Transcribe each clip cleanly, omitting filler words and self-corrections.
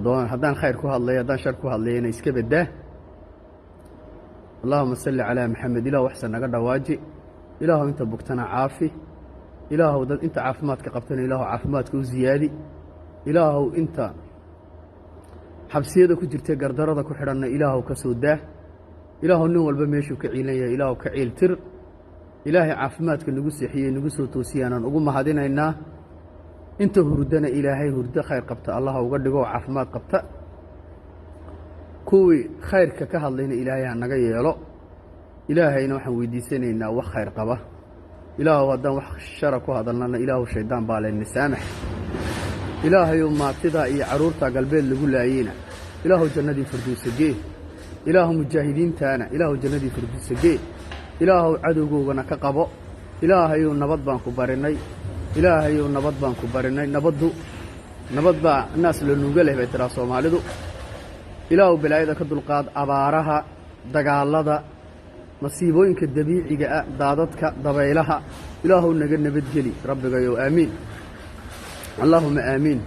دون هدان خير كو هادلي هدان شر كو هادلي إنا إسكا بده اللهم صل على محمد إله وحسن نقا دواجي إله أنت بوقتنا عافي إله أنت عافماتك قبتنا إله عافماتك وزيادي إله أنت حبسيدا كجرتي قردردا كحرنا إله كسوده إله النو والبميشو كعيليا إله كعيل تر إله عافماتك نقول سيحيي نقول توسيانا نقول ما هدينا إنا أنت هردنا إلهي هرد خير قبت الله وقدقوا عافمات قبت كوي خير كهاللينا إلهي أنا يلو إلهي نوح ويديسنا إنا وخير قبه إله ودان وح شرك وهذا لنا إله الشيطان بالين سامح إله يوم ما ابتدى عرورته قلبي اللي يقول لعينا إله جنة فردوس جيه إله مجاهدين تانا إله جنة فردوس جيه إله عدو ونا كقبو إله يوم نبض بان كبرناي إله يوم نبض بان كبرناي نبض با الناس اللي نقوله بيتراسوا مالدو إله بلايدا كدلقاد أبارها دقالدا مصيبوينك الدبيعية دادتك ضبيلها إله نجر نبتجلي ربك يو آمين اللهم آمين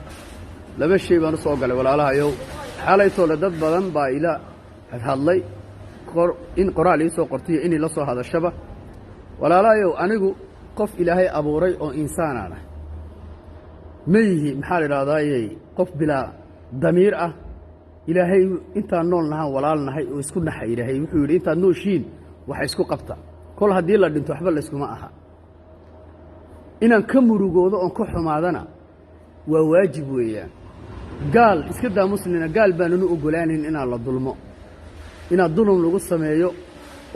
لما الشيء بنصوق على ولا لها يو حالي تولدت بدن با إلى هاللي إن قرأ لي سو قرطية إني لصو هذا الشبه ولا لا يو أنيقو قف إلهي أبو ري أو إنسان أنا ميه محال رضاي قف بلا ضمير إلهي أنت نول نها ولا لنا هي ويسكن حي إلهي وحول أنت نوشين وحيسكو قبطة كل هذه اللي أنتوا حبل اسكو معها إن كمروا جوده أن كحوا معنا وواجب وياه قال إسكده مسلمنا قال بانو أقولان إن الله ظلمه إن الظلم لقصة مايو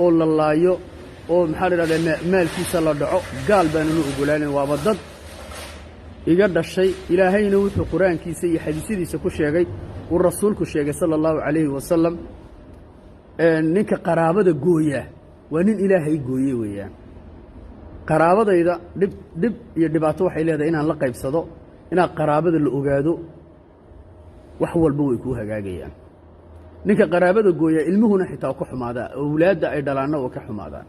أو الله يو أو محرر على مال في سلا دعو قال بانو أقولان وابضد يقدر الشيء إلهي نوث القرآن كيسي حديثي سكوش يجي والرسول كوش يجي صلى الله عليه وسلم نك قرابة جوية ونين إلهي جوية وياه قرابة إذا دب يدبعتوا حيل هذا إن الله قيب صدق إن قرابة اللي أجادوا وحول بويكوها جاجيا نك قرابة جوية علمه نحيت وكحم هذا أولاد أيدلنا وكحم هذا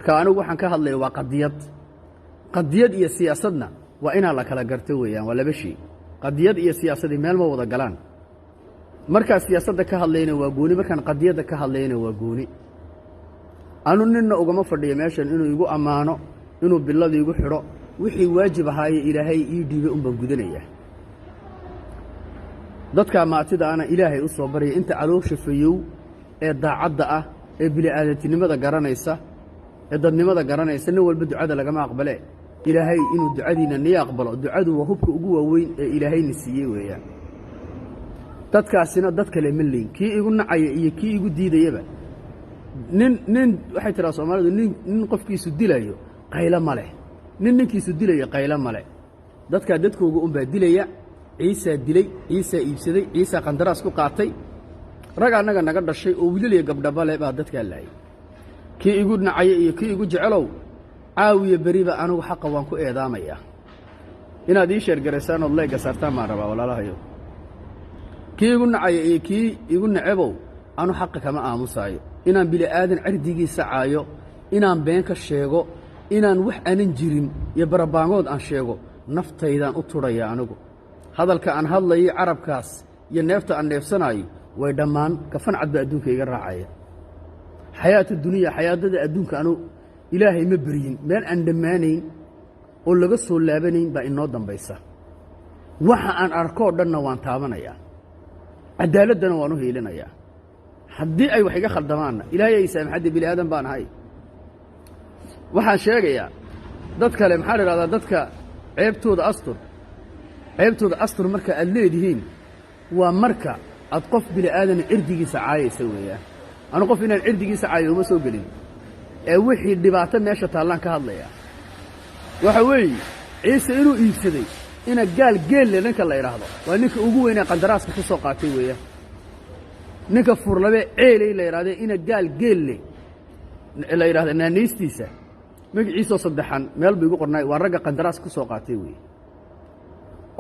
كانوا وحن كهالله وقضيات هي سياستنا وإن الله كلا قرتويا ولا بشيء قضيات هي سياسة مال ما وضع جلان مركز سياسة كهاللين وجوني مكان قضية كهاللين وجوني أنا نن أقوم فردي ماشان إنه يقول أمانة إنه بالله يقول حراء وحي واجب هاي إلهي يدي بأم بجدنيه ضدك ما اعتدى أنا إلهي أصبري أنت علوش فيو إذا عدأ بلا عادة لماذا قرنيسة إذا لماذا قرنيسة إنه البدء عدل جماعة قبله إلهي إنه دعادنا إني أقبل دعاده وهبك أجوا وين إلهي نسيه وياه ضدك السنة ضدك لملين كي يقول نعي كي يقول دي يبا نن waxay tiraa Soomaalidu nin qofkiisu dilayo qayla male ninkiisu dilayo qayla male dadkooga un baa dilaya Ciisa dilay Ciisa iibsaday Ciisa qandaraas ku qaatay rag anaga naga dhashay oo wiilaliya gabdhaba leh baa dadka laayay kii igu nacay iyo kii igu jecelow caawiye bariba anigu xaq waan ku eedaamaya inaad ii sheer gareysaan oo leega sartaan ma raba walaalahayo kii igu nacay iyo kii igu nacabow anu xaq kama aamusayo inaan bili aadan cirdigiisa caayo inaan been ka sheego inaan wax aanan jirin iyo barabaangood aan sheego naftaydan u turaya anigu hadalka aan hadlayo carabkaas iyo neefta aan neefsanayo way dhamaan kafan cad adduunka iga raacaya xayaatu dunya xayaadada adduunka anu ilaahay ma bariyin meel aan dhamaanayn oo laga soo laabanayn ba inoo dambaysa waxa aan arko dhanna waan taabanaya cadaaladana waan u heelinaya haddii ay wax iga khaldamaana ilaahay saamaxada bil aadan baan ahay waxaan sheegayaa dad kale maxaa la yiraahdaa dadka ceebtooda astur marka aad leedihiin waa marka aad qof bil aadan cirdigiisa caayaysa weeyaan anu qof inaan cirdigiisa caayo uma soo gelin ee wixii dhibaato meesha taalan ka hadlaya waxa weeye ciise inuu iibsaday ina geel ninka la yiraahdo waa ninka ugu weyn ee qandaraaska ku soo qaatay weeyaan ninka furlabe ceelay la yiraahdo ina geel la yiraahdo naanistiisa magaciisa saddexan meel bay ugu qornay waa ragga qandaraas ku soo qaatay weey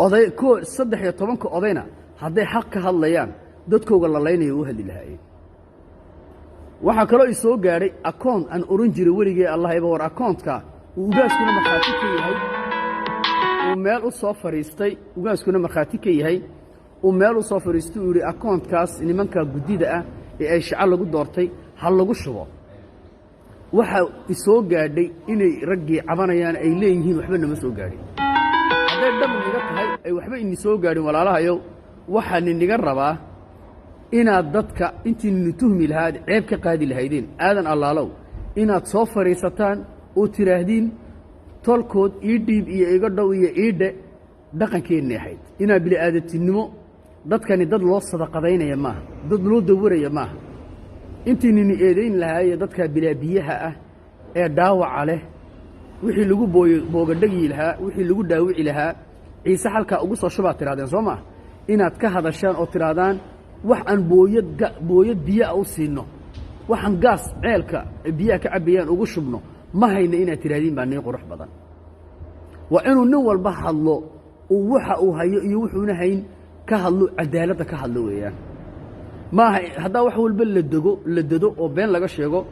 oday ko 13 odayna hadday xaq ka hadlayaan dadkooga la leeynayo u heli lahaayeen waxa kale oo soo gaaray account aan oran jiray waligii Allah ayba war account-ka uu ugaaskuna marxaati ka yahay oo meel u soo fariistay ugaaskuna marxaati ka yahay وماله صفر يستوري أكونت كاس إن من كجديدة أي شعار لجود دارتي هل لجود شباب waxa isoo gaadhay inay ragii cabanayaan ay leeyihiin waxba nama soo gaadhin haday dhab niga tahay ay waxba in soo gaadhin walaalahayow waxaan niga rabaa inaad dadka intii tuhmi lahayd ceeb ka qaadi lahaydeen aadan allaalow inaad soo fariisataan oo tiraahdin tolkood dhiib iyo iga dhow iyo ciide dhaqankeena ahayd ina bil aadatinimo dadkani dad loo sadaqadeynaya ma dad loo dawaraya ma intii nin eedeyn lahaay dadka bilaabiyaha ah ee dhaawac leh wixii lagu boogadhagi lahaa wixii lagu dhaawici lahaa ciise halka ugu soo shubaa tiraadeen Soomaa inaad ka hadashaan oo tiraadaan wax aan booyad biyo u siino waxaan gaas ceelka biyaha ka cabiyaan ugu shubno ma hayna inaad tiraadin baa nin qurux badan waa inuu nin walba hadlo oo waxa uu hayo iyo wuxuuna hayn ka hadlo cadaalada ka hadlo weeyaan ما هذا وحول لددو أو بين لقى شيء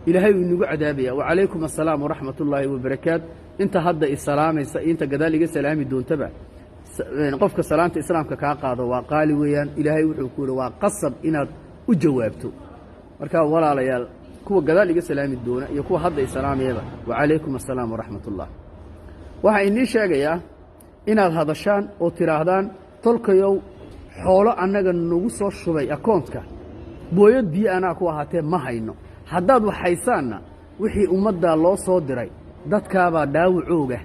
إلهي ونجو عذابيا وعليكم السلام ورحمة الله وبركاته أنت هذا السلام أنت كذلك السلام دون تبع نقفك سلامة الإسلام كقاضي وقال ويان إلهي وحكوله وقصب إن وجوابته مركا ولا ليال كو كذلك السلام دون يكون هذا السلام يبا وعليكم السلام ورحمة الله وحيني شاقيا إن هذا الشان أو تراهدان تلك يوم xoolo anaga nagu soo shubay account-ka booyad biyo ana ku ahaatee ma hayno haddaad waxaysaana wixii ummadda loo soo diray dadkaaba dhaawacooga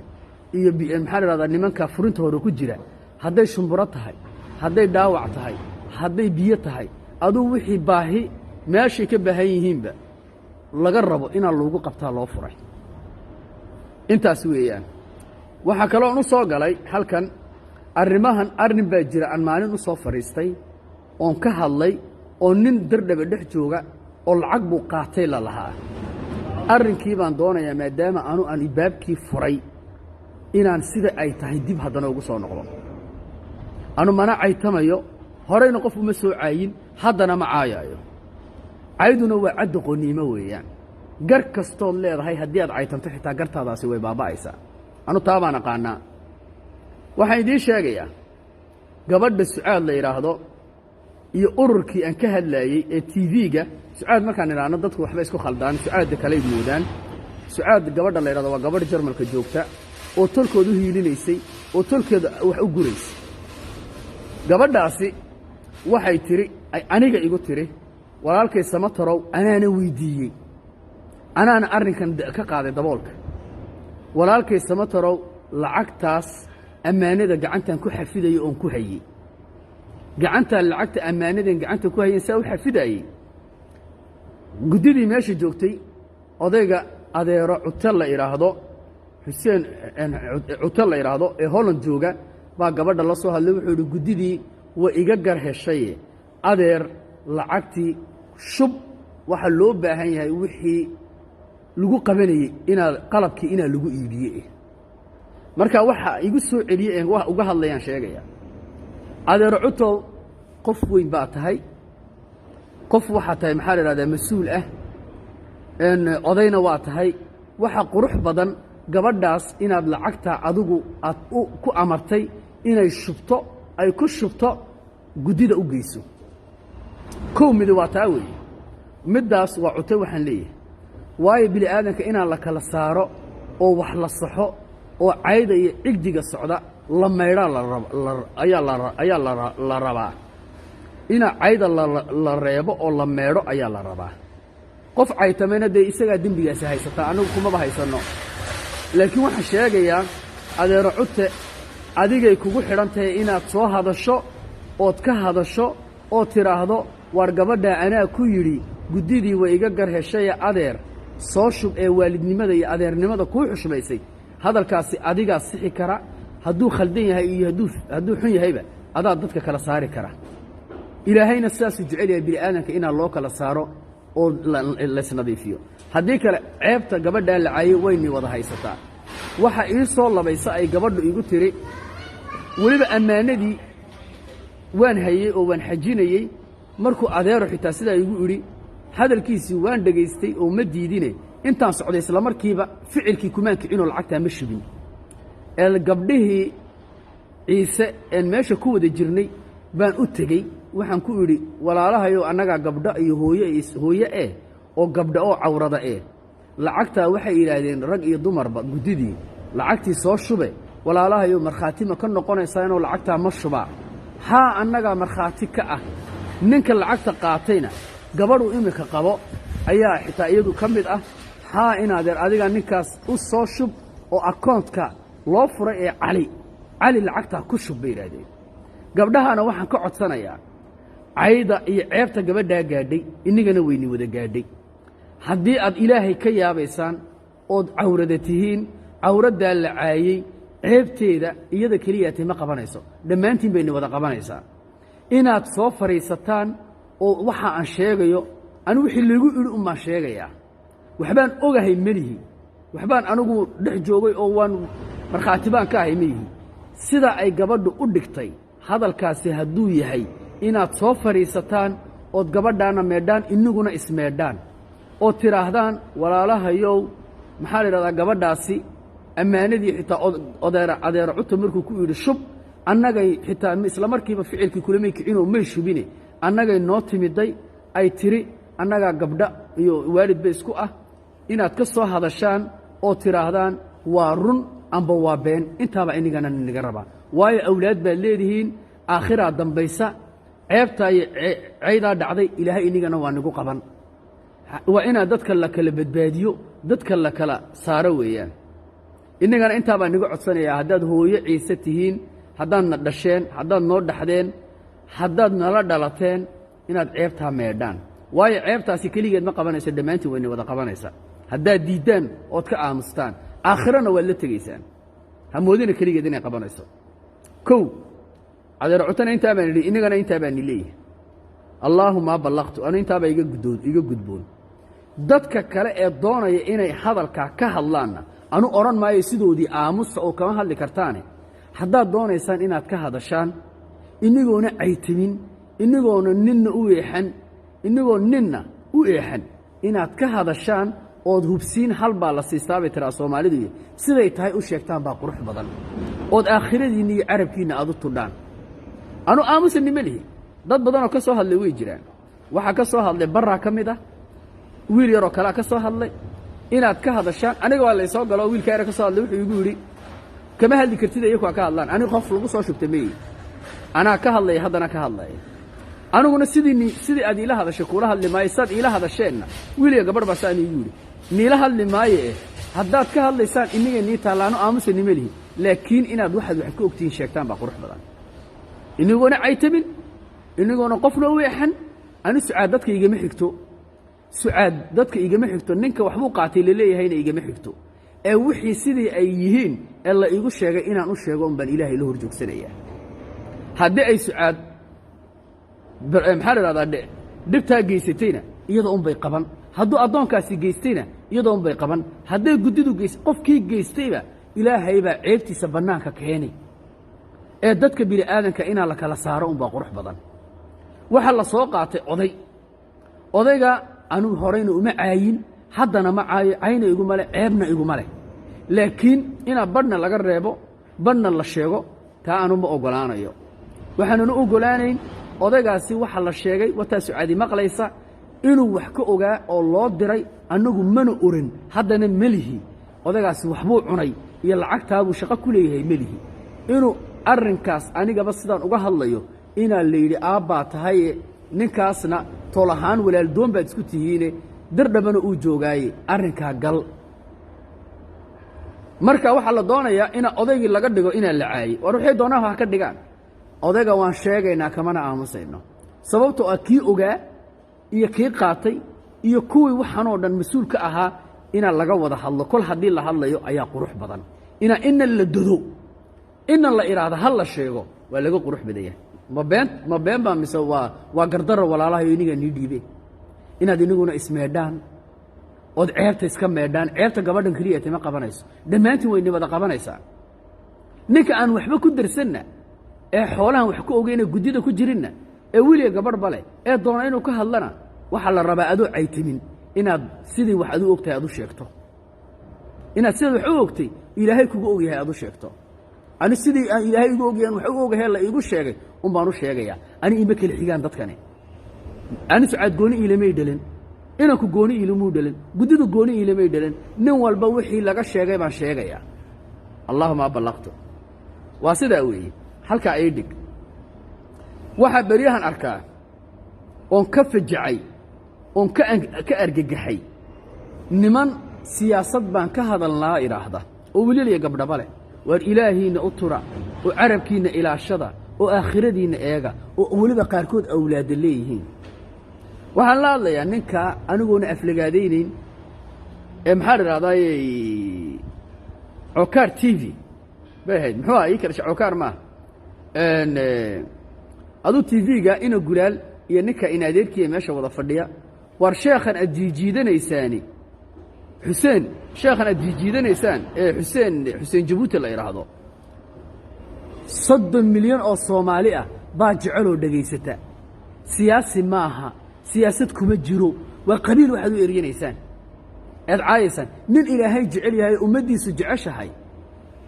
iyo maxaa la radaa nimanka furinta hore ku jira hadday shumburo tahay hadday dhaawac tahay hadday biyo tahay aduu wixii baahi meeshii ka baahan yihiinba laga rabo in lagu qabtaa loo furay intaas weeyaan waxa kale oo soo galay halkan arrimahan arrin baa jira aan maalin u soo fariistay oon ka hadlay oo nin dardhaba dhex jooga oo lacag buu qaatay la lahaa arrinkii baan doonayaa maadaama aan ibaabkii furay inaan sida ay tahay dib haddana ugu soo noqdo anu mana caytamayo horeyna qof uma soo caayin haddana ma caayaayo cayduna waa cad qoniimo weeyaan gar kastood leedahay haddii aad caytanto xitaa gartaadaasi way baaba'aysaa anu taa baan aqaanaa waxaan idiin sheegayaa gabadha Sucaad la yiraahdo iyo ururkii aan ka hadlayay ee TV-ga Sucaad markaan iraano dadku waxba isku khaldaan Sucaad kale moodaan Sucaad gabadha la yiraahdo waa gabadh Jarmalka joogta oo tolkoodu hiilinaysay oo tolkeeda wax u guraysay gabadhaasi waxay tiri aniga igu tiri walaalkay Samatarow anaana weydiiyay anaana arrinkan ka qaaday daboolka walaalkay Samatarow lacagtaas أمانة جعنتان كو حفيدة يوم كو هي جعنتان لعقت أمانة جعنتان كو هي سوي حفيدة أي جديدي ماشي جوكتي أضيق أضيق عتلا إرهاضو حسين عتلا إرهاضو هولند جوجا با قبل الله صو هاللي وحول جديدي وإيجار هالشيء أضيق لعقتي شب وحلو بهاي وحي لجو قبلي إنا قلبك إنا لجو إيبيه marka waxa igu soo celiyay wax uga hadlayaan sheegaya adeer cuto qof weyn baa tahay qof waxa tahay maxaa la yiraahdaa mas'uul ah in odayna waa tahay waxa qurux badan gabadhaas inaad lacagta adigu aad ku amartay inay shubto ay ku shubto gudida u geyso koomida waa taa weey midaas waa cuto waxaan leeyahay waayo bili aadanka inaan la kala saaro oo wax la saxo oo cayda iyo cigdiga socda la meeyra ayaa la rabaa ina cayda la reebo oo la meero ayaa la rabaa qof caytamena de isaga dambigaas haysata anagu kuma bahaysano laakiin waxa sheegaya adeero cute adigay kugu xirantahay inaad soo hadasho ood ka hadasho oo tiraahdo war gabadha anaa ku yiri gudidii way iga gar heshay adeer soo shub ee waalidnimada iyo adeernimada ku xushmaysay hadalkaasi adiga sixi kara hadduu khaldan yahay iyo hadduu xun yahayba adaa dadka kala saari kara ilaahayna saas u jecel yahay bini aadanka in loo kala saaro oo la isnadiifiyo haddii kale ceebta gabadha la caayay wayni wada haysataa waxa ii soo labaysa ay gabadhu igu tiri waliba amaanadii waan hayay oo waan xajinayay markuu adeero xitaa sidaa igu iri hadalkiisii waan dhageystay oo ma diidine intaan socday isla markiiba ficilkii kumaan kicino lacagta ma shubin gabdhihii ciise aan meesha ku wada jirnay baan u tegey waxaan ku idhi walaalahayow annagaa gabdho iyo hooye oo gabdho oo cawrada lacagtaa waxay yidhaahdeen rag iyo dumarba guddidii lacagtii soo shube walaalahayow markhaati ma ka noqonaysaa inuu lacagtaa ma shubaa haa annagaa markhaati ka ah ninka lacagta qaatayna gabadhu iminka qabo ayaa xitaa iyadu ka mid ah haa inaadeer adiga ninkaas u soo shub oo akoontka loo furay ee cali lacagtaa ku shub bay yidhaahdeen gabdhahana waxaan ka codsanayaa cayda iyo ceebta gabadhaa gaadhay innigana weyni wada gaadhay haddii aad ilaahay ka yaabaysaan ood cawrada tihiin cawraddaa la caayey ceebteeda iyada keliyaatay ma qabanayso dhammaantiin bayna wada qabanaysaa inaad soo fadhiisataan oo waxa aan sheegayo anigu wixii lagu idhi unbaan sheegayaa waxbaan ogahay melihi waxbaan anigu dhex joogay oo waan markhaati baan ka ahay melihi sidaa ay gabadhu u dhigtay hadalkaasi hadduu yahay inaad soo fadhiisataan ood gabadhaana meedhaan inniguna ismeedhaan ood tidhaahdaan walaalahayow maxaa la yidhahdaa gabadhaasi ammaanadii xitaa adeera cuta markuu ku yidhi shub annagay xitaa isla markiiba ficilkii kulamay kicinoo may shubine annagay noo timiday ay tiri annagaa gabdha iyo waalid ba isku ah inaad ka soo hadashaan oo tidhaahdaan waa run amba waa been intaaba inigana ninaga rabaa waayo awlaad baad leedihiin aakhiraa dambaysa ceebtaa iyo caydaa dhacday ilaahay inigana waa nigu qaban waa inaad dadka la kala badbaadiyo dadka la kala saaro weeyaan innagana intaa baan niga codsanayaa haddaad hooyo ciise tihiin haddaadna dhasheen haddaad noo dhaxdeen haddaad nala dhalateen inaad ceebtaa meedhaan waayo ceebtaasi keligeed ma qabanayso dhammaantiin wayna wada qabanaysaa haddaad diiddaan ood ka aamustaan aakhirana waad la tegaysaan hamoodina keligeed inay qabanayso kow adeer cutana intaa baan idhi innagana intaa baan leeyahay allaahuma ballaqtu anu intaabaa iga gudboon dadka kale ee doonaya inay hadalkaa ka hadlaanna anu odhan maayo sidoodii aamusa oo kama hadli kartaane haddaad doonaysaan inaad ka hadashaan inigoona caytimin inigoona ninna u eexan inaad ka hadashaan ood hubsiin hal baa la siistaa bay tiraa soomaalidu siday tahay u sheegtaan baa qurux badan ood aakhiradiinna iyo carabkiinna aad u tudhaan anu aamusanni ma lihi dad badanoo ka soo hadlay way jiraan waxaa ka soo hadlay barraa ka mid ah wiil yaroo kalea ka soo hadlay inaad ka hadashaan aniga waa laysoo galo wiilka yara ka soo hadlay wuxuu igu yidhi kama hadli kartid iyaku ka hadlaan aniga qof lagu soo shubta meyi anaa ka hadlaya haddana ka hadlaya aniguna sidii aad iila hadashay kuula hadli maayo saad iila hadasheenna wiiliga gabadh baa saan iigu yidhi niila hadli maaye haddaad ka hadlaysaan iniga nii taallaano aamusa nima lihi laakiin inaad waxaad wax ka ogtihiin sheegtaan baa qurux badan inigoona caytamin inigoona qofna u eexan ani sucaad dadka igama xigto ninka waxbuu qaatay laleeyahayna igama xigto ee wixii sidii ay yihiin ee la iigu sheegay inaan u sheego un baan ilaahay la hor joogsanayaa haddii ay sucaad maxaa la idhahdaa dhibtaa geysatayna iyada unbay qaban hadduu addoonkaasi geystayna iyada unbay qaban hadday guddidu qofkii geystayba ilaahay baa ceebtiisa bannaanka keenay ee dadka bini aadanka inaa la kala saaro unbaa qurux badan waxaa la soo qaatay odayga anugu horayna uma caayin haddana ma caayo cayna iguma leh ceebna iguma leh laakiin inaa badhna laga reebo badhna la sheego taa anu ma oggolaanayo waxaanuna oggolaanayn odaygaasi waxa la sheegay wataa sucaadi maqlaysa inuu wax ka ogaa oo loo diray annagu mana oran haddana melihi odaygaasi waxbuu cunay iyo lacagtaabuu shaqo ku leeyahay melihi inuu arrinkaas anigaba sidaan uga hadlayo inaa la yidhi aabbaa tahaye ninkaasna tool ahaan walaaldoon baad isku tihiine dardhabana uu joogaaye arrinkaa gal marka waxaa la doonayaa ina odaygii laga dhigo inaa la caayey war waxay doonaan wax ka dhigaan odayga waan sheegaynaa kamana aamusayno sababtoo ah kii ogaa iyo kii qaatay iyo kuwii waxaanoo dhan mas-uul ka ahaa inaa laga wada hadlo kol haddii la hadlayo ayaa qurux badan ina la dodo ina la idhaahdo ha la sheego waa laga qurux badaya ma been baa mise waa gardaro walaalahayo inigaa nii dhiibe inaad iniguna ismeedhaan ood ceebta iska meedhaan ceebta gabadhan keliyata ma qabanayso dhammaantiin wayna wada qabanaysaa ninka aan waxba ku darsanna ee xoolahan wax ku ogeyna guddida ku jirinna ee weliga gabadh bale ee doona inuu ka hadlana waxaa la rabaa adoo caytimin inaad sidii wax adu ogtahay aad u sheegto inaad sidaad wax u ogtay ilaahay kugu ogyahay aad u sheegto أنا سيدي إلهي يقول أنا وحقوق هلا يقول شيء بانو شيء أنا إمك الحجان ضدكني أنا سعد قوني إلى ميدلن أنا كقوني إلى مودلن جديد قوني إلى ميدلن نوال بوحي لقى شيء ما شيء اللهم بلغته واسد أوي حلك عيدك واحد بريهن أركان on ka fajacay on ka argagaxay niman siyaasad baan ka hadalnaa iraahda oo waliya gabdhaba leh war ilaahina u tura oo arabkiina ilaashada oo aakhiradiina eega oo waliba qaarkood awlaad leeyihiin waxaan la hadlayaa ninka anigoona aflagaadeynin ee maxaa iraahday Cokar TV bahayd muxuu ay kala Cokar ma adu TV-ga ina gulaal iyo ninka in adeerkiisa meesha wada fadhiya war sheekhan ajiijiidanaysaan Xuseen sheekhan ajiijiidanaysaan Xuseen Jabuuti la yiraahdo 30 milyan oo Soomaali ah baa jecel oo dhageysata siyaasi maaha siyaasad kuma jiro waa qabiil waxaad u eriyanaysaan caayaysan nin ilaahay jecel yahay ummadiisu jeceshahay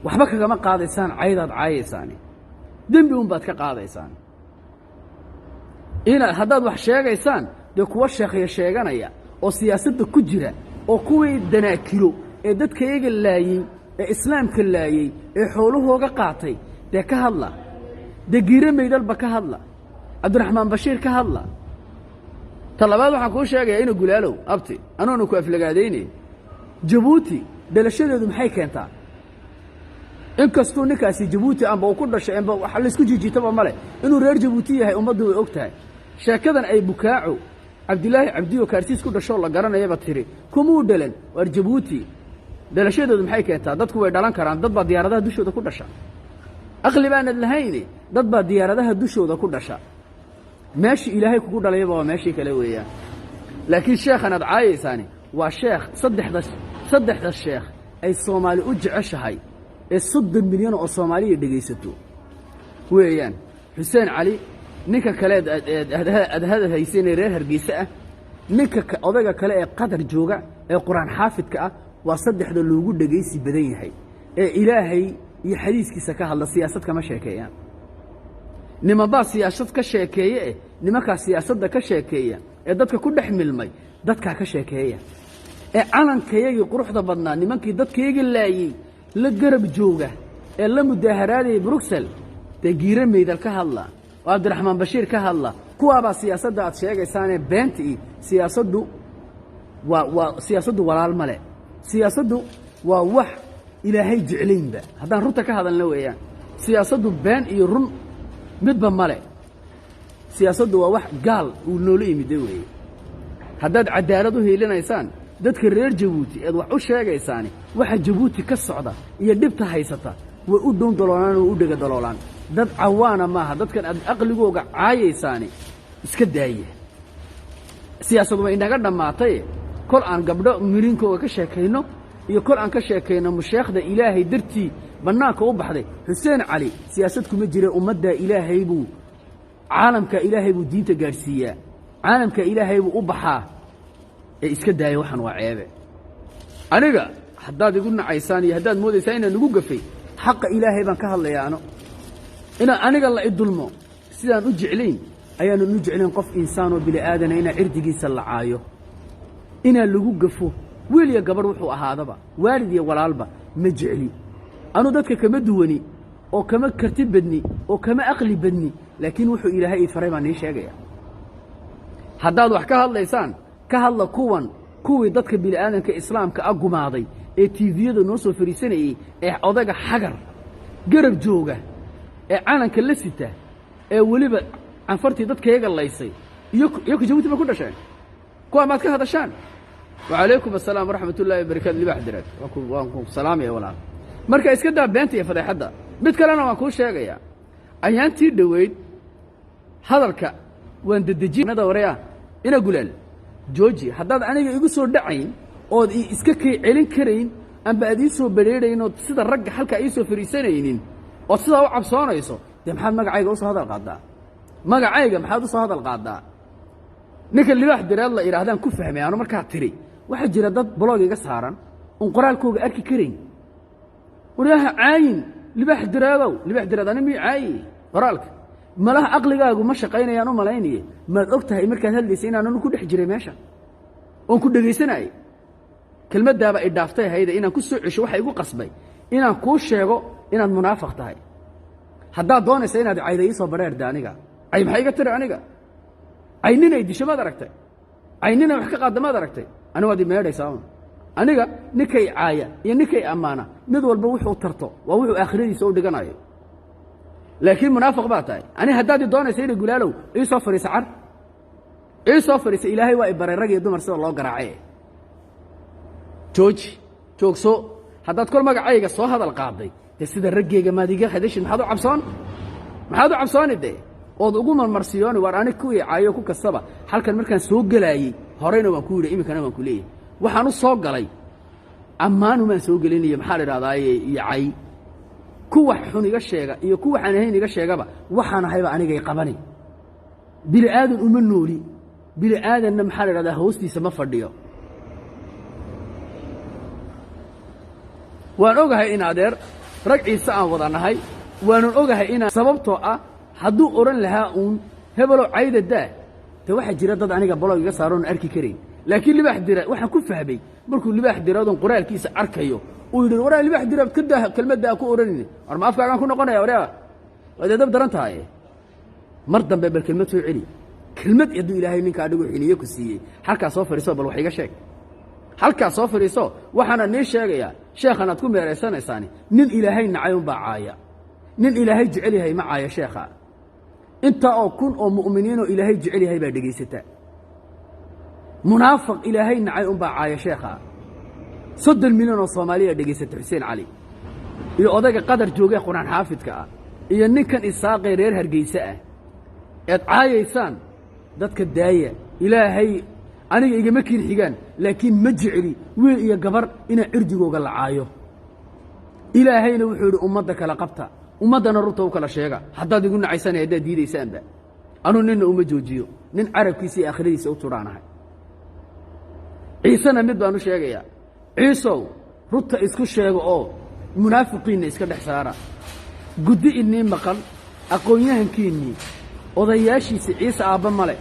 waxba kagama qaadaysaan caydaad caayaysaan dambi baad ka qaadaysaan إن هذا واحد شيء إنسان دكوا شيء شيء أو سياسة كجرة أو كوي دناكيلو إدت كيج اللاي إسلام كلاي حوله هو قاطي ده كهلا ده جيرة ميدال بكهلا عبد الرحمن بشير كهلا طلبات وحكوا شيء إنه قلالو أبتي أنا نكوف لقاديني جيبوتي ده الشيء ده محيك أنت إن كستون نكاسي جيبوتي أم بوكل شيء أم بحلسكو جي تبع ماله إنه رير جيبوتي هاي أمده وقتها شاكذا أي بكاعو عبد الله عبدي وكارتيس كل شغل قرنا يبى تري كمو دلن ورجبوتي دل شيء ده محيك أنت ضدك ويدلان كران ضد بعض ديار ده دوشوا ده كل شيء أغلب أنا الهيني ضد بعض ديار ده دوشوا ده كل شيء ماشي إلهي كل ده يبغى ماشي كلوية لكن الشيخ أنا دعاية ثاني والشيخ صدح ده الشيخ أي الصومالي أجع شهي الصد مليون الصومالي دقيستو ويان حسين علي ninka kale hada haysanay reer Hargeysa ah ninka odaga kale ee qadar jooga ee quraan xaafidka ah waa saddexda loogu dhageysi badan yahay ee ilaahay iyo xadiiskiisa ka hadla siyaasad kama sheekeeyaan nimanba siyaasad ka sheekeeye nimanka siyaasadda ka sheekeeya ee dadka ku dhex milmay dadka ka sheekeeya ee calankayga quruxda badnaa nimankii dadkayga laayay la garab jooga ee la mudaaharaadey Brussels tagiira meedal ka hadla وعبد الرحمن بشير كهلا كوابا سياسة ده شيء إنسان بنتي سياسة وسياسة ولا الملأ سياسة ووح إلى هي جعلين ده هذا رتك هذا النوع يعني سياسة بين يرن مدبر ملأ سياسة ووح قال ونولي مدوي هذا عدالته هي لنا إنسان ده كرير جبوتي أدوح وش شيء إنساني واحد جبوتي كالصعدة يدبتها هيسته وقدون دولان وقدق دولان dad cawaana maaha dadkan aqligooga caayaysaani iska daayay siyaasadu way inaga dhamaatay kol aan gabdho mirinkooga ka sheekayno iyo kol aan ka sheekayno musheekhda ilaahay dartii banaanka u baxday Xuseen Cali siyaasad kuma jira ummadda ilaahay buu caalamka ilaahay buu diinta gaarsiiyaa caalamka ilaahay buu u baxaa ee iska daayay waxan waa ceebe aniga haddaad igu nacaysaan iyo haddaad moodaysaan inaan ugu gafay xaqa ilaahay baan ka hadlayaano أنا الله يدلمو سيدان أجعلين أيان نجعلين قف إنسان وبالآدم إنا عردقي سلعايو إنا اللي قفو ويلي قبر وحو هذا با والدي والعلبة مجعلي أنا ذاتك كما دواني أو كما كرتب بدني أو كما أقلي بدني لكن وحو إلى هاي فريم عن إيش يا حداد وحكاها الله إنسان كهالله كوي ذاتك بالآدم كإسلام كأقو ماضي إيه تيفيو دو نوصل فريسين إيه أوضاق حجر قرب جوغة أنا كلسيته وليبا عن فرتي ضدك يجا الله يصير يك جوتي ما كنا شان كوا ما كان هذا شان وعليكم السلام ورحمة الله وبركاته اللي بحضرك وانكم سلام يا ولاد مركز إسكندر بنتي يا فدي حدا بتكلم أنا ما كل شيء يا أيانتي دويد هذاك وين تدجي هذا وريا أنا أقول جوجي حداد أنا يقول صور دعين أو إسكك علين كرين أم بعدين صور بريرين أو تصير الرجع حلقة يسوي في رسالين وصلها وعب صانيسو ده محمد مقعيق وصل هذا القعدة مقعيق محمد وصل هذا القعدة نك اللي واحد دري الله إلى هذا كفهم يعني مركع تري واحد جرى ضد بلاغي قصهارا ونقرأ الكوج أركي كرين وراها عين libaax diraadow libaax diraad ani mii caayi qoraalka malaha aqligaagu ma shaqaynayaan u malaynaya maad og tahay markaad hadlaysay inaanan ku dhex jiray meesha oon ku dhegaysanayay kelmaddaaba ay dhaaftay hayda inaan ku soo cesho waxa igu qasbay inaan kuu sheego inaad munaafiq tahay haddaad doonaysa inaad cayda ii soo bareerda aniga cay maxay iga tiri aniga caynina disho maad aragtay caynina wax ka qaadda maad aragtay aniga waad i meedhaysaa un aniga ninkay caaya iyo ninkay ammaana mid walba wuxuu tarto waa wuxuu aakhiradiisa u dhiganayo laakiin munaafiq baa tahay ani haddaad i doonaysa inay gulaalow ii soo fadhiisa car ii soo fadhiisa ilaahay waa i baray rag iyo dumar sida loo garaacay jooji joogso haddaad kol magacayga soo hadal qaaday dee sida raggeyga maad iga hadashin maxaad u cabsooni dee ood ugu marmarsiyooni waar anig kuwii caayo ku kastaba halkan markaan soo gelaayey horeyna waan ku yidhi iminkana waan ku leeyahay waxaan u soo galay ammaanumaan soo gelinayo maxaa la idhahdaaye iyo cay kuwa xun iga sheega iyo kuwa aan ahayn iga sheegaba waxaan ahayba anigay qabani bini aadan uma nooli bini aadanna maxaa la idhahdaa hoostiisa ma fadhiyo waan ogahay in adeer rag ciise aan wada nahay waanan ogahay inaan sababtoo ah hadduu odhan lahaa uun hebelow cayda daa de waxaa jira dad aniga bolog iga saaroon arki karayn laakiin libaax dira waxaan ku fahmay markuu libaax diraadon qoraalkiisa arkayo uu yidhi waraa libaax diraad ka daa kelmadda ku odhanayni war ma afkaagaan ku noqonaya waraa waad edab daran tahay mar dambe bal kelmad soo celi kelmad hadduu ilaahay ninka adigu xiniye ku siiyey halkaa soo fadhiiso bal wax iga sheeg halkaa soo fadhiiso waxaana nii sheegayaa sheekhan aad ku meeraysanaysaani nin ilaahay nacay unbaa caaya nin ilaahay jecel yahay ma caaya sheekha intaa oo kun oo mu'miniinoo ilaahay jecel yahay baa dhegaysata munaafiq ilaahay nacay unbaa caaya sheekha 30 milyan oo Soomaaliya dhegaysata Xuseen Cali iyo odayga qadar joogay quraan xaafidka ah iyo ninkan isaaqay reer Hargeysa ah eed caayaysaan dadka daaya ilaahay aniga igama kiin xigaan laakiin ma jeceli wiil iyo gabar ina cirdigooga la caayo ilaahayna wuxuu yidhi ummadda kala qabta ummaddana runta u kala sheega haddaad igu nacaysanay haddaad diidaysaanba anuu ninna uma joojiyo nin carabkiisa iyo aakhiradiisa u tudhaanahay ciisena mid baan u sheegayaa ciisow runta isku sheega oo munaafiqiinna iska dhex saara guddi innii maqan aqoon-yahankiinnii odayaashiisa ciise aabba male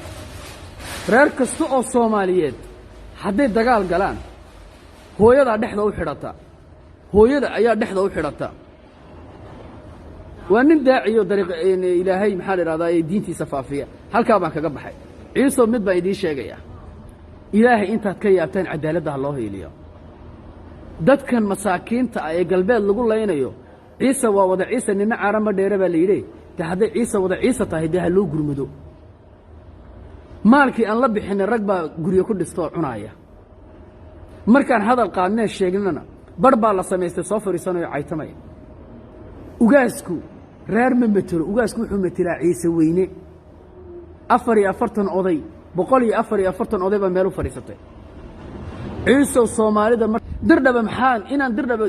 reer kasta oo Soomaaliyeed hadday dagaal galaan hooyadaa dhexda u xidhata hooyada ayaa dhexda u xidhata waa nin daaciyo dariiq ilaahay maxaa la idhahdaa diintiisa faafiya halkaa baan kaga baxay ciiso mid baan idiin sheegayaa ilaahay intaad ka yaabtaan cadaaladda ha loo hiiliyo dadkan masaakiinta ah ee galbeed lagu laynayo ciise waa wada ciise nina caarama dheere baa la yidhi de hadday ciise wada ciise tahay dee ha loo gurmado maalkii aan la bixinay rag baa guryo ku dhistoo cunaaya markaan hadal qaadnee sheegnana bar baa la samaystay soo fadhiisanayo caytamaya ugaasku reer ma metelo ugaasku wuxuu metelaa ciise weyne 44 oday 144 oday baa meel u fadhiisatay ciisow Soomaalida dirdhabe maxaan inaan dirdhabe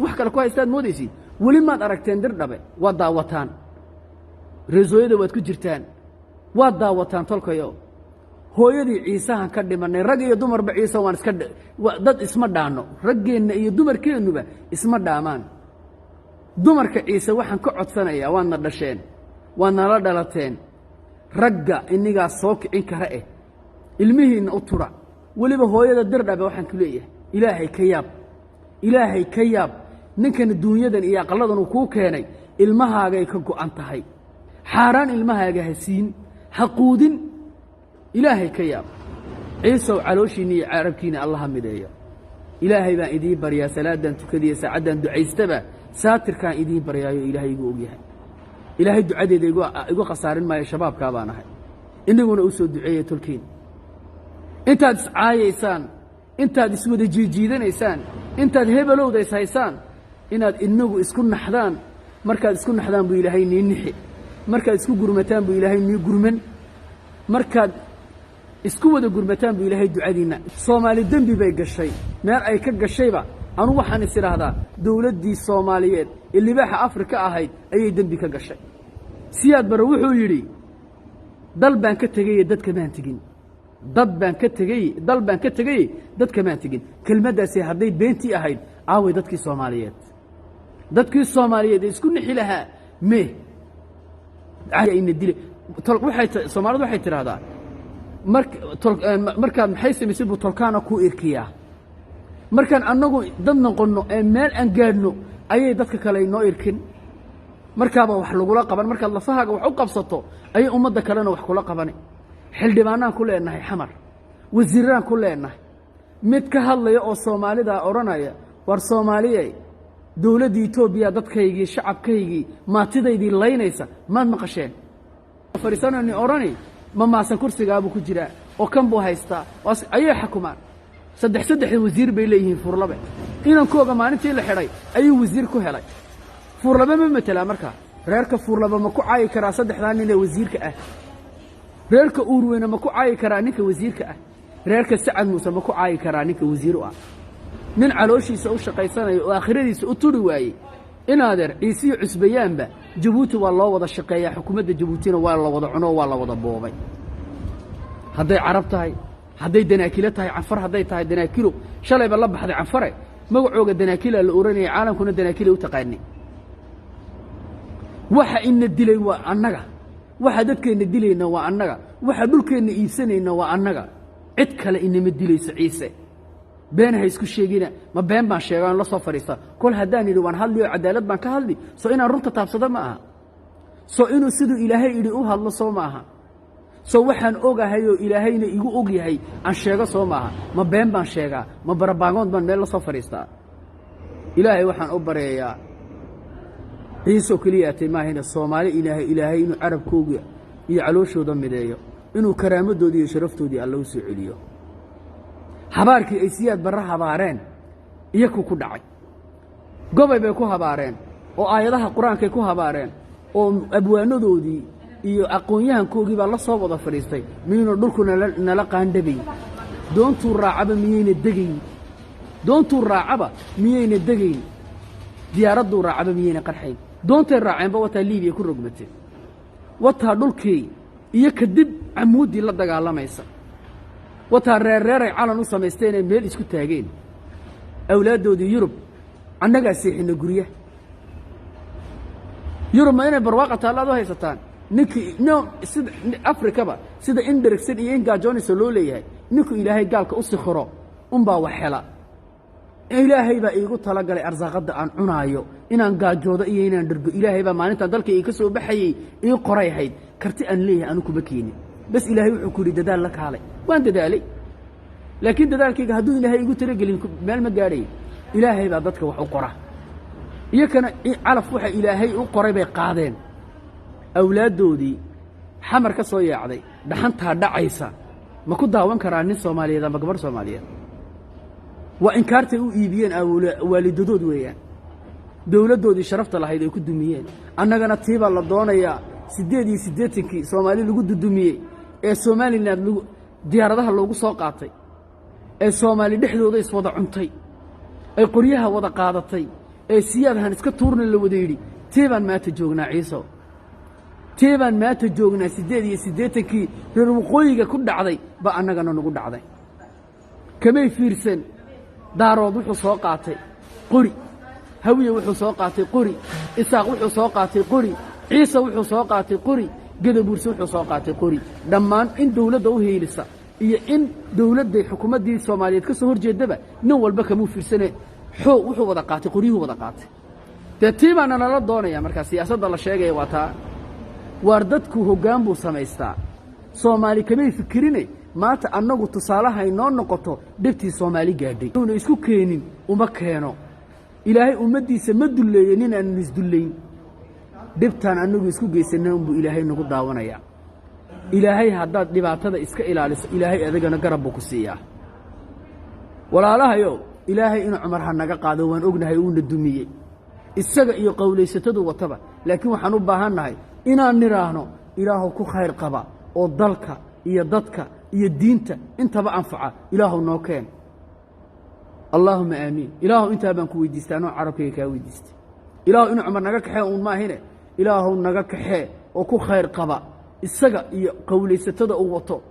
wax kale ku haystaad moodaysi weli maad aragteen dirdhabe waa daawataan reesooyada waad ku jirtaan waa daawataan tolkayo hooyadii ciisahan ka dhimanay rag iyo dumarba ciise waan iska dad isma dhaano raggeenna iyo dumarkeennuba isma dhaamaan dumarka ciise waxaan ka codsanayaa waadna dhasheen waadna la dhalateen ragga inigaa soo kicin kara ilmihiinna u tura weliba hooyada dirdhabe waxaan ku leeyahay ilaahay ka yaab ninkan duunyadan iyo aqalladan uu kuu keenay ilmahaagay ka go'an tahay xaaraan ilmahaaga ha siin ha quudin ilaahay ka yaab ciisow calooshiinna iyo carabkiina allaha mideeyo ilaahay baan idiin baryaa salaadan tukadiya saacaddan ducaystaba saatirkaan idiin baryaayo ilaahay igu ogyahay ilaahay ducadeeda igu khasaarin maayo shabaabkaa baan ahay inaguna u soo duceeyey tolkiin intaad iscaayaysaan intaad iswada jiijiidanaysaan intaad hebelowda is haysaan inaad inagu isku naxdaan markaad isku naxdaan buu ilaahay nii nixi markaad isku gurmataan buu ilaahay nii gurman markaad isku wada gurmataan buu ilaahay ducadiinna Soomaali dambi bay gashay meel ay ka gashayba anu waxaan is iraahdaa dawladdii Soomaaliyeed ee libaaxa Afrika ahayd ayay dambi ka gashay siyaad bare wuxuu yidhi dal baan ka tegay dadka maan tigin dal baan ka tegay dadka maan tigin kelmaddaasi hadday beentii ahayd aaway dadkii Soomaaliyeed dadkii Soomaaliyeed isku nixi lahaa me in dil waxay Soomaalidu waxay tiraahdaa markaan maxay sameysay buu tolkaana ku irkiyaa markaan annagu dad noqono ee meel aan gaadhno ayay dadka kale inoo irkin markaaba wax lagula qaban markaad lafahaaga wax u qabsato ayay ummadda kalena wax kula qabanay xildhibaanaan ku leenahay xamar wasiiraan ku leenahay mid ka hadlaya oo Soomaalida oranaya war Soomaaliyeey dawladda Itoobiya dadkaygii shacabkaygii maatidaydii laynaysa maad maqasheen fariisanani orani ma maasan kursiga abu ku jira oo kan buu haystaa ayay xukumaan saddex wasiir bay leeyihiin furlabe inaan kooga maalintii la xiray ayuu wasiir ku helay furlabe ma matala marka reerka furlabe ma ku caayi karaa saddexdan nin ee wasiirka ah reerka uurweyna ma ku caayi karaa ninka wasiirka ah reerka Sacad Muuse ma ku caayi karaa ninka wasiir u ah nin calooshiisa u shaqaysanayo oo aakhiradiisa u turi waayay inaadeer ciisiyo cusbayaanba Jabuuti waa loo wada shaqeeyaa xukuumadda Jabuutina waa la wada cuno waa la wada boobay hadday carab tahay hadday danaakilo tahay canfar hadday tahay danaakilo shalayba la baxday canfare magacooga danaakila la oranayay caalamkuna danaakila u taqaani waxa inna dilay waa annaga waxa dadkeena dilayna waa annaga waxa dhulkeena iibsanayna waa annaga cid kale inama dilayso ciise been hay isku sheegina ma been baan sheegaan la soo fariista kol hadaan yiri waan hadliyo cadaalad baan ka hadli soo inaan runta taabsado ma aha soo inuu sidoo ilaahay yiri u hadlo soo ma aha soo waxaan ogahay oo ilaahayna igu og yahay aan sheego soo ma aha ma been baan sheegaa ma barabaangood baan meel la soo fariista ilaahay waxaan u bareeyaa ciise kaliyaatay ma ahina Soomaali ilaahay inuu carabkooga iyo calooshooda mideeyo inuu karaamadooda iyo sharaftoodii Allah u soo celiyo habaarkii ay siyaad barra habaareen iyagu ku dhacay gobay bay ku habaareen oo aayadaha quraanka ku habaareen oo abwaanadoodii iyo aqoonyahankoogii baa la soo wada fariistay miino dhulkuna nala qaandabay doontu raacaba miyayna degayn diyaaraddu raacaba miyayna qarxayn doontay raaceenba wata Liibiya ku rogmatay wata dhulkii iyo kadib amuudi la dagaalamaysa wata reeray calan u sameysteen meel isku taageen awlaadoodii Yurub annaga seexina guriya Yurub ma inay barwaaqo taalaado haysataan ninkii sida Afrikaba sida Inderexed iyo Ingajoonis loo leeyahay ninkii ilaahay gaalka u sikhiro baa wax hela ilaahay baa iigu tala galay arsaaqada aan cunaayo inaan gaajoodo iyo inaan dhargo ilaahay baa maalinta dalka ka soo baxayay ii qoray hayd karti aan leeyahay anu kuma keenin bas ilaahay wuxuu ku yiri dadaal la kaalay waan dadaalay laakiin dadaalkayga hadduu ilaahay igu tiragelin meel ma gaadhay ilaahay baa dadka wax u qora iyo kana calaf waxa ilaahay u qoray bay qaadeen awlaadoodii xamar ka soo yaacday dhaxanta dhacaysa ma ku daawan karaa nin Soomaaliyeed ama gabar Soomaaliyeed waa inkaartay u iibiyeen waalidadood weeyaan dawladoodii sharafta lahayd ay ku dumiyeen annagana tiiba la doonayaa 88kii Soomaali lagu dudumiyay ee Soomaaliland lagu diyaaradaha loogu soo qaatay ee Soomaali dhexdooda is wada cuntay ay qoryaha wada qaadatay ee siyaadahan iska tuurna la wada yiri tiibaan maanta joognaa ciiso tiibaan maanta joognaa 88kii reer waqooyiga ku dhacday ba annagana nagu dhacday kamay fiirsan daarood wuxuu soo qaatay qori hawiye wuxuu soo qaatay qori isaaq wuxuu soo qaatay qori ciise wuxuu soo qaatay qori gadabuursi wuxuu soo qaatay qori dhammaan in dawladda u heelisa iyo in dawladda xukuumadii Soomaaliyeed ka soo horjeedaba nin walba kamuu fiirsanay wuxuu wada qaatay qoriyuu wada qaatay tiibana la doonaya marka siyaasadda la sheegay waa taa war dadku hoggaan buu samaystaa Soomaali kamay fikirinay maanta annagu tusaalaha inoo noqoto dhibtii Soomaali gaadhay inuu isku keenin uma keeno ilaahay ummadiisa ma duleeyay nin aan isduleyn dhibtaan annagu isku geysanaa buu ilaahay nagu daawanaya ilaahay haddaad dhibaatada iska ilaaliso ilaahay adigana garab buu ku siiyaa walaalahayo ilaahay inuu Umar ha naga qaado waan ognahay uu na dumiyay isaga iyo qowleysatadu wataba laakiin waxaan u baahanahay inaan niraahno ilaahu ku khayr qaba oo dalka iyo dadka iyo diinta intaba anfaca ilaahu noo keen Allahumma aamin ilaahu inta baan ku weydiistaano carabkayga ka weydiistay ilaahu inuu Umar naga kaxee uun ma ahine ilaahu naga kaxee oo ku khayr qaba isaga iyo qowleysatada uu wato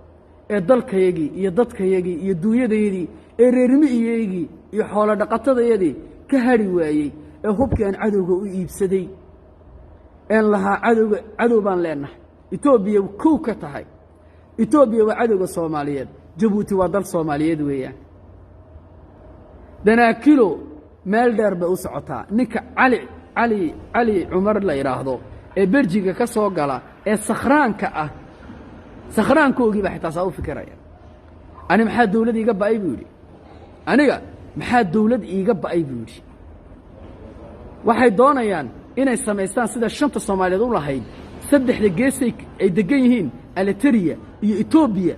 ee dalkayagii iyo dadkayagii iyo duunyadayadii ee reermiyeygii iyo xoolo dhaqatadayadii ka hari waayay هوبكان عدو يبسدي إن لها عدو بان لنا إثيوبيا وكوكتها إثيوبيا وعدو الصوماليين جيبوتي ودل صوماليين ويا دنا كيلو مال درب وسعتها نك علي عمر لا يراهدو برجيكا كسو غلا سخرانكا سخرانكوغي با حتى ساو فكريا أنا محاد دولد إيجا بأي بيوري أنا محاد دولد إيجا بأي بيوري واحد دونيان إن السماستان سيدا الشنطة الصومالية دول هاي سدح لجيسك الدجيهين التريا إثيوبيا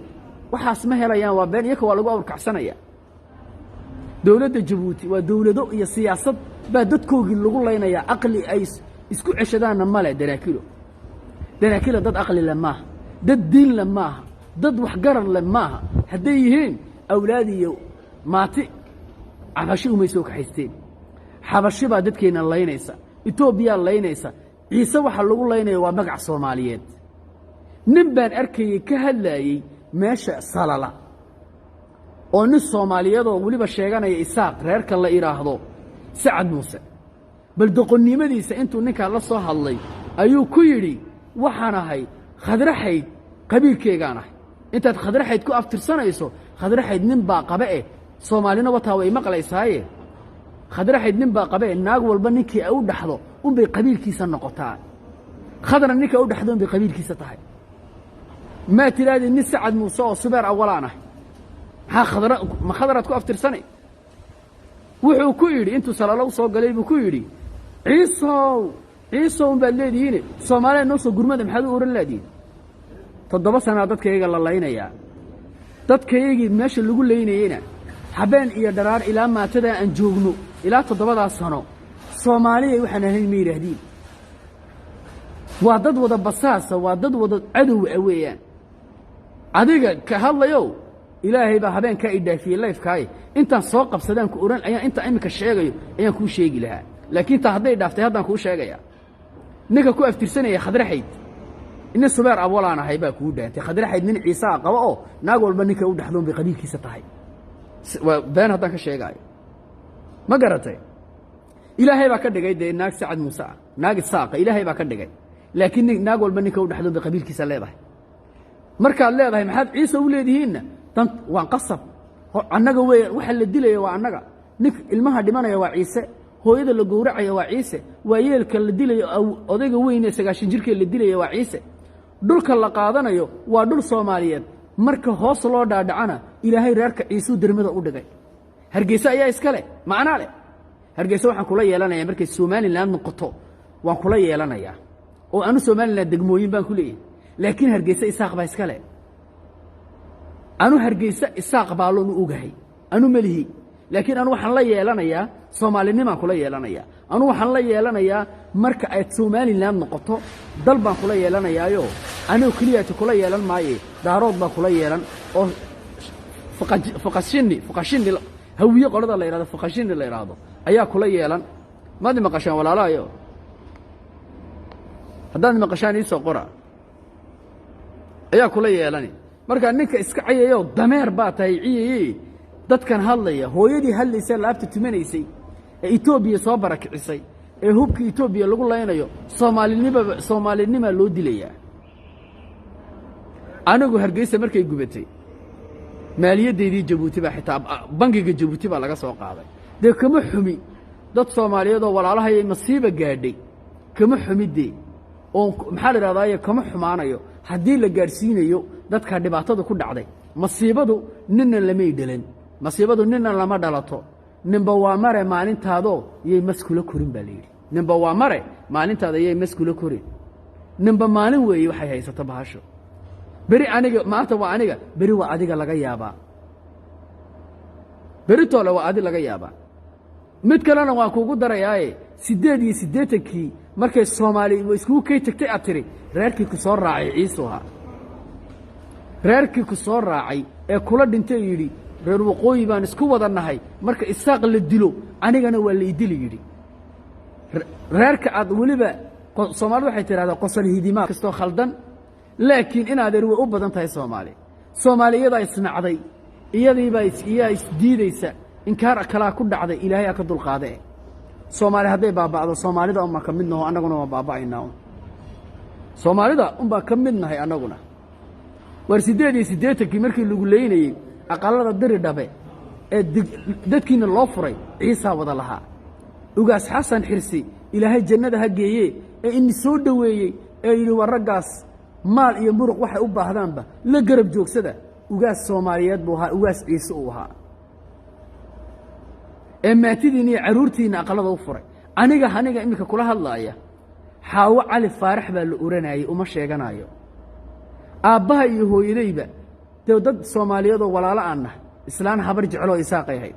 وحاسمها ريان وبين يكوا لقوا وركعسنايا دولة جيبوتي ودولة يا سياسة بدتكوا اللي لنا يا عقلي أيس اسكو عشدان ماله دراكيلو ضد عقلي لما ضد دين لما ضد وحجر لما هديهين أولادي ماتي عفشيهم يسوق حيستين حبشي بعد كين الله ينسى إثيوبيا الله ينسى عيسى وحلو الله ينسى ومقع صوماليات نبان أركي كهلاي ماشى صلالا ونص صوماليات ولي بشيغانا إساق غيرك الله يراهضو سعد موسى بل دقني مديسة انتو نكا الله صوح الله أيو كيري وحانا هاي خدرحيد قبيل كيغانا انت خدرحيد كو افتر سنة يسو خدرحيد ننبا قبائي صومالينا وطاوي مقلا إسايه خدرحيد ننبا قبائي الناق والبنكي أو دحضو بي قبيل كيسا نقطان خضر النكا أو دحضون بقبيل كيسا تحي ما تلادي نسعد موسى وصبير أولانا ها ما خضرت كو افتر سنة وحو كيري انتو سلالو صو قليل كيري عيسو بالليدين صومالي نوصو قرمد محادو أورا اللادين تضبا سنة دادك يجي الله ينيا دادك يجي ماشي اللي يقول لينا حبان إيا درار إلى ما تدى أن جوغنو إلى تضبا دا السنة صومالي وحنا هاي ميره دين وادد ودا بصاصة وادد ودا عدو أويان عديقا كهالله يو إلهي با حبان كايدا في اللايف كاي انت سوق بسدان كوران ايان انت امك الشيغيو ايان كو شيغي لها لكن تا هدي دافتay hadan ku sheegaya ninka ku aftirsanaya khadraxayd in subeer awalaana hayba ku dhaantay khadraxayd nin ciisa qabo oo naag walba ninka u dhaxdoon bi qadiilkiisa tahay baan hadan ka sheegayo ma garatay ilaahay ba ka dhigay naag Saad Musa naag Saaqa ilaahay ba ka dhigay laakiin naag walba ninka u dhaxdoon bi qadiilkiisa leedahay marka leedahay maxaad ciisa u leedihiin tan waan qasab annaga way waxa la dilayo waa annaga nik ilmaha dhimanaya waa ciise hooyada la gowracayo waa ciise waa yeelka la dilayo odayga weyn ee 9 jirka la dilayo waa ciise dhulka la qaadanayo waa dhul Soomaaliyeed marka hoos loo dhaadhacana ilaahay reerka ciisu dirmada u dhigay hargeysa ayaa iska leh macna leh hargeysa waxaan kula yeelanayaa markay Soomaaliland noqoto waan kula yeelanayaa oo aanu Soomaaliland degmooyin baan ku leeyahay laakiin hargeysa isaaq baa iska leh أنا هرجيسة الساق بالون أوجهي أنا ملهي لكن أنا وحنا لا يلانيا صومالي نما كلا يلانيا أنا وحنا لا يلانيا مركا صومالي لام نقطة ضلبا كلا يلانيا يو أنا وكلية كلا يلان معي دارود با كلا يلان أو فقشني هوية قرض الله يراده فقشني الله يراده أيا كلا يلان ما دي مقشان ولا لا يو هذا مقشان يسوق قرا أيا كلا يلاني marka ninka iska cayayo dameer baa taayiciyay dadkan hadlaya hooyadii hadlaysay laabta tumaneysay ee Itoobiya soo barakicisay ee hubka Itoobiya lagu leynayo Soomaalinima loo dilaya anigu hargeysa markay gubatay maaliyadeedii Jabuuti baa xitaa bangiga Jabuuti baa laga soo qaaday de kama xumi dad Soomaaliyeed oo walaalaha ay masiiba gaadhay kama xumidee oo maxaa la raadaya kama xumaanayo haddii la gaarsiinayo dadka dhibaatada ku dhacday masiibadu ninna lama idhalan masiibadu ninna lama dhalato ninba waa mare maalintaado yey maskuula korin baa leeyahay ninba waa mare maalintaada yey maskuula korin ninba maalin weey waxay haysato bahasho bari aniga maanta waa aniga bari waa adiga laga yaabaa bari toole waa adiga laga yaabaa mid kalena waan kuugu darayaaye 88kii markay Soomaali isku kay tagtay atiri reerkii ku soo raacay ciisuha reerkii ku soo raacay ee kula dhintay yiri reer waqooyi baan isku wadanahay marka isaaq la dilo anigana waa la idili yiri reerka aad waliba Soomaali waxay tiraahdaa qosol hidima kasto khaldan laakiin inaad reer u badan tahay Soomaaliyada isnacday iyadii baa isdiidaysa inkaar kala ku dhacday ilaahay ka dul qaaday soomaali hadday baaba'do soomaalida unbaa ka mid naho annaguna waa baaba'aynaa soomaalida unbaa ka mid nahay annaguna war 88 markii lagu leynayey aqalada diri dhabe ee dadkiina loo furay ciisa wada lahaa ugaas xasan xirsi ilaahay jannada ha geeyey ee in soo dhaweeyey ee yiri waragaas maal iyo muruq waxay u baahdaanba la garab joogsada ugaas Soomaaliyeed buu ahaa ugaas ciise uu ahaa ee maatidiina iyo caruurtiina aqalada u furay aniga imika kula hadlaaya xaawo cali faarax baa la oranayay uma sheeganayo aabbaha iyo hooyadayba dad Soomaaliyeed oo walaalo aan islaan habar jecel oo isaaqay ahayd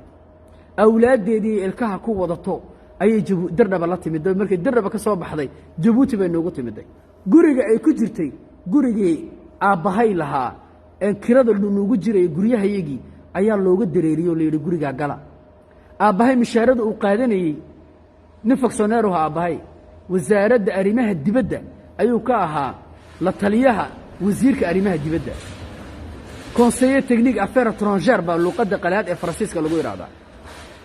awlaadeedii ilkaha ku wadato ayay dirdhaba la timid markay dirdhaba ka soo baxday Jabuuti bay noogu timiday guriga ay ku jirtay gurigii aabbahay lahaa ee kirada noogu jiray guryahayagii ayaa looga dareeriyo leeyahay guriga gala aabbahay mishaarada uu qaadanayay nin faksooneer oo aabbahay wasaaradda arrimaha dibadda ayuu ka ahaa la taliyaha wasiirka arrimaha dibadda conseiller technique affaires étrangères baa luqadda qalaad ee Faransiiska lagu yiraahdaa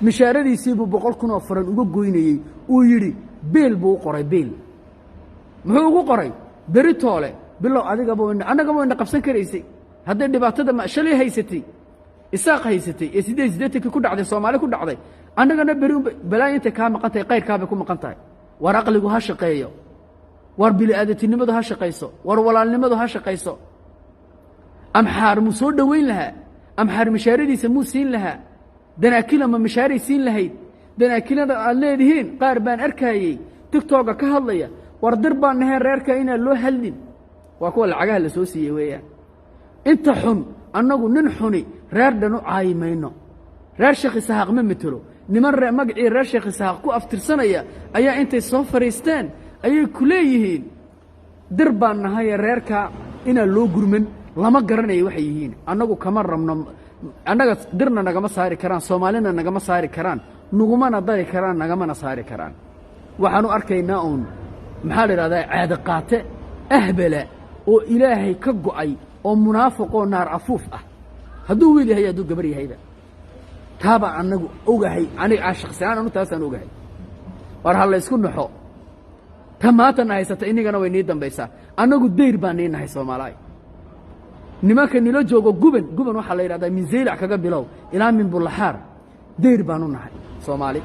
mishaaradiisii buu 100,000 oo faran uga goynayay uu yiri beel buu qoray beel muxuu ugu qoray beritoole bilow adigaba anaga qabsan karaysay hadday dhibaatada ma shalay haysatay isaaq haysatay ee 88 ku dhacday Soomaali ku dhacday annagana bari balaayinta ka maqantay qayrkaaba ku maqantay war aqligu ha shaqeeyo war bili-aadatinimadu ha shaqeyso war walaalnimadu ha shaqeyso amxaar mu soo dhaweyn lahaa amxaar mishaaradiisa mu siin lahaa danaakila ma mishaaray siin lahayd danaakilada aad leedihiin qaar baan arkayay tiktok ka hadlaya war dir baan nahay reerka inaan loo hadlin waa kuwa lacagaha la soo siiyay weeyaan inta xun annagu nin xuni reer dhanu caayimayno reer Sheekh Isaaq ma metelo niman magacii reer Sheekh Isaaq ku aftirsanaya ayaa intay soo fariisteen ayay ku leeyihiin dir baan nahay reerka inaan loo gurman lama garanayo waxay yihiin annagu kama rabno annaga dirna nagama saari karaan Soomaalina nagama saari karaan nugumana dari karaan nagamana saari karaan waxaanu arkaynaa uun maxaa la yiraahdaa caado qaate ahbala oo ilaahay ka go'ay oo munaafiq oo naar afuuf ah hadduu wiil yahay hadduu gabar yahayba taaba annagu ogahay aniga shakhsiyan anu taasaan ogahay war hal la isku naxo tamaatan haysata inagana way nii dambaysaa annagu deyr baan neenahay Soomaaliya nimanka nila joogo guban waxa la yiraahdaa min zeylac kaga bilow ilaa min bulaxaar deyr baan u nahay Soomaali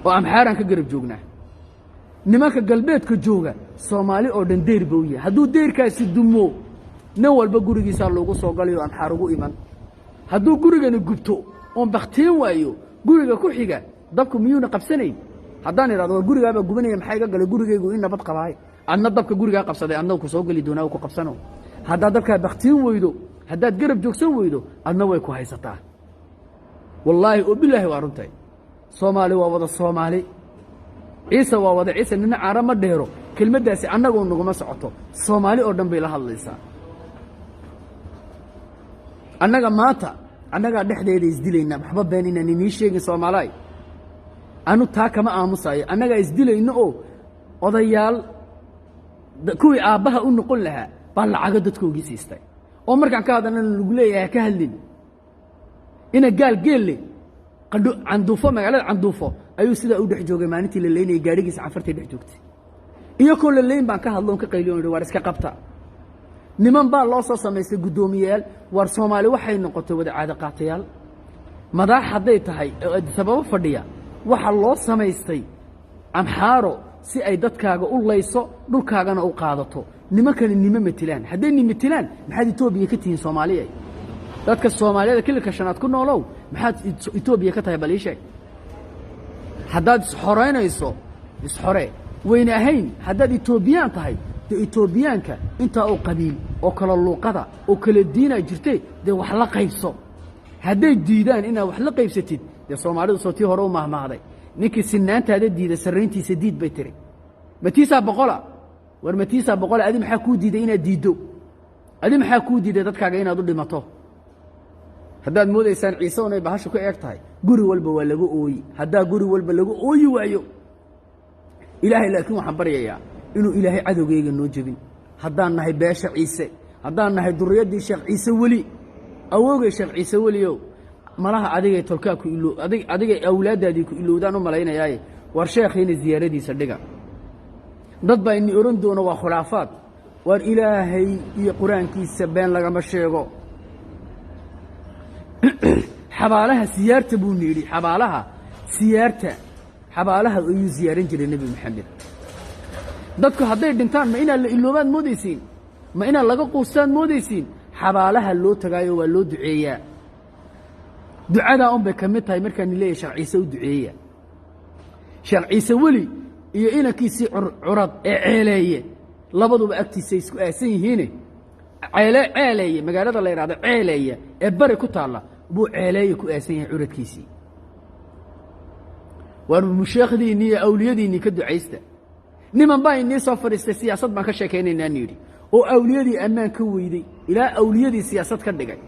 oo amxaaran ka garab joognaa nimanka galbeedka jooga Soomaali oo dhan deyr buu yahay hadduu deyrkaasi dumo nin walba gurigiisa loogu soo galayo amxaar ugu iman hadduu gurigana gubto oo baqtiin waayo guriga ku xiga dabku miyuuna qabsanay haddaan iraado gurigaaba gubanaya maxay ga galay gurigeygu in nabad qabaay adna dabka guriga qabsaday adna ku soo gali doonaa ku qabsano haddaad dabka baqtiin weydo haddaad garab joogsan weydo adna way ku haysataa wallaahi oo bilaahi waa runtay Soomaali waa wada Soomaali ciise waa wada ciise nina caara ma dheero kelmaddaasi annagoo naguma socoto Soomaali oo dhan bay la hadlaysaa annaga maanta annaga dhexdeeda isdilayna waxba been inaan inii sheegin Soomaaliya anu taa kama aamusayo annaga isdilayna oo odayaal kuwii aabbaha u noqon lahaa baa lacaga dadkoogii siistay oo markaan ka hadalna lagu leeyahay ka hadlin ina gaal geelle canduufo magaalada canduufo ayuu sidaa u dhex joogay maalintii la leynayay gaadhigiisa cafartay dhex joogtay iyo koo la leyn baan ka hadloon ka qayliyoon war iska qabta niman baa loo soo samaystay guddoomiyaal war Soomaali waxay noqotay wada caado qaatayaal madax hadday tahay sababo fadhiya waxa loo samaystay amxaaro si ay dadkaaga u layso dhulkaagana u qaadato nimankana nima matilaan hadday nimatilaan maxaad Itoobiya ka tihiin Soomaaliya dadka Soomaaliyada kilka shanaad ku noolow maxaad Itoobiya ka tahay baliishay haddaad xoreynayso isxore weyna ahayn haddaad Itoobiyaan tahay Itoobiyaanka inta oo qabiil oo kala luuqada oo kala diina jirtay de wax la qaybso hadday diidaan inaad wax la qaybsatid de Soomaalidu soo tii hore u mahmaaday ninkii sinaantaada diida sareyntiisa diid bay tiri matiisa boqola war matiisa boqola adi maxaa ku diiday inaad diido adi maxaa ku diiday dadkaaga inaad u dhimato haddaad moodaysaan ciise oo ay bahashu ka eeg tahay guri walba waa lagu ooyi haddaa guri walba lagu ooyi waayo ilaahay laakiin waxaan baryayaa inuu ilaahay cadowgeyga noo jebin haddaan nahay beesha ciise haddaan nahay duriyadii Sheekh Ciise weli awowgay Sheekh Ciise weliyow malaha adigay tolkaa ku ilo adigay awlaadaadii ku ilowdaan u malaynayaaye war sheekhiina ziyaaradiisa dhiga dad baa ini oran doona waa khuraafaad war ilaahay iyo qur-aankiisa been lagama sheego xabaalaha siyaarta buu yidhi xabaalaha siyaarta xabaalaha ayuu ziyaaran jiray nebi maxamed dadku hadday dhintaan ma inaad la iloobaad moodaysiin ma inaad laga quustaad moodaysiin xabaalaha loo tagaayo waa loo duceeyaa ducadaa un bay ka mid tahay markaan leeyahay sheekh ciise u duceeya sheekh ciise weli iyo inankiisii curad ee ceeleeye labaduba agtiisa isku aasan yihiine ceeleeye magaalada la yidhahdo ceeleeye ee bari ku taalla buu ceeleeye ku aasan yahay curadkiisii waar musheekhdiinni iyo awliyadiinnii ka ducaysta niman baa inii soo fadhiistay siyaasad baan ka sheekaynaynaan yidhi oo awliyadii ammaan ka weyday ilaa awliyadii siyaasad ka dhigay